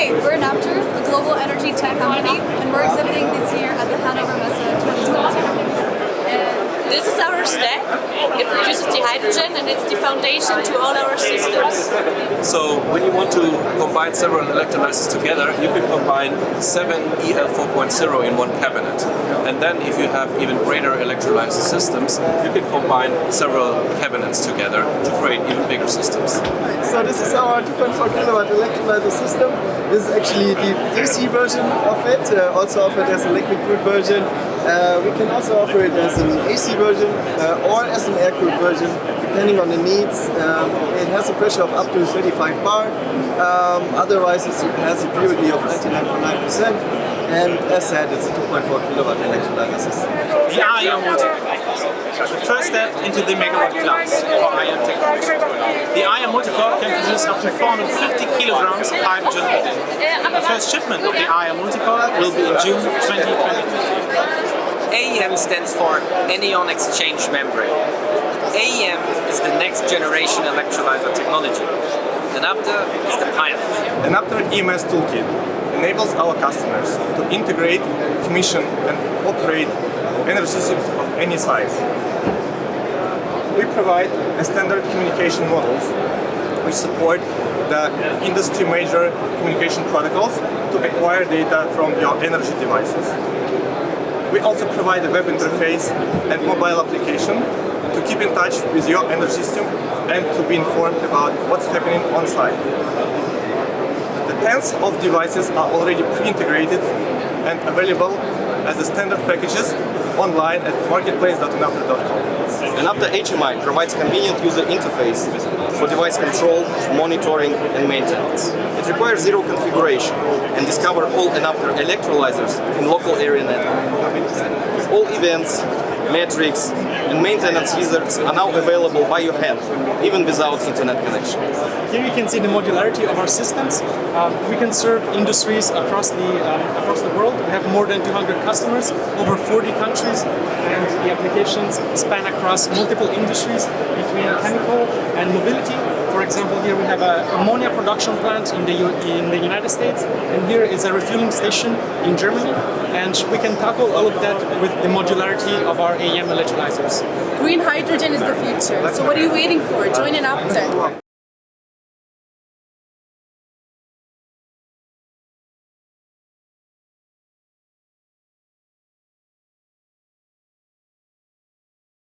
Hey, we're Enapter, a global energy tech company, and we're exhibiting this year at the Hannovermesse 2022. This is our stack. It produces the hydrogen and it's the foundation to all our systems. So when you want to combine several electrolysers together, you can combine 7 EL 4.0 in one cabinet. And then if you have even greater electrolyzer systems, you can combine several cabinets together to create even bigger systems. So this is our 2.4 kilowatt electrolyzer system. This is actually the DC version of it, also offered as a liquid cooled version. We can also offer it as an AC version or as an air-cooled version, depending on the needs. It has a pressure of up to 35 bar. Otherwise, it has a purity of 99.9%. And as said, it's a 2.4 kilowatt electrolyzer system. The IM multicore, the first step into the megawatt class for IM technology. The IM multicore can produce up to 450 kilograms of hydrogen per day. The first shipment of the IM multicore will be in June 2023. AEM stands for Anion Exchange Membrane. AEM is the next generation electrolyzer technology. Enapter is the pioneer. Enapter EMS Toolkit enables our customers to integrate, commission and operate energy systems of any size. We provide a standard communication models which support the industry major communication protocols to acquire data from your energy devices. We also provide a web interface and mobile application to keep in touch with your energy system and to be informed about what's happening on site. The tens of devices are already pre-integrated and available as a standard packages online at marketplace.enapter.com. Enapter HMI provides convenient user interface for device control, monitoring and maintenance. It requires zero configuration and discover all Enapter electrolyzers in local area network. All events, metrics and maintenance wizards are now available by your hand, even without internet connection. Here you can see the modularity of our systems. We can serve industries across the world. We have more than 200 customers, over 40 countries, and the applications span across multiple industries between chemical and mobility. For example, here we have an ammonia production plant in the United States, and here is a refueling station in Germany, and we can tackle all of that with the modularity of our AEM electrolyzers. Green hydrogen is the future, so what are you waiting for? Join Enapter.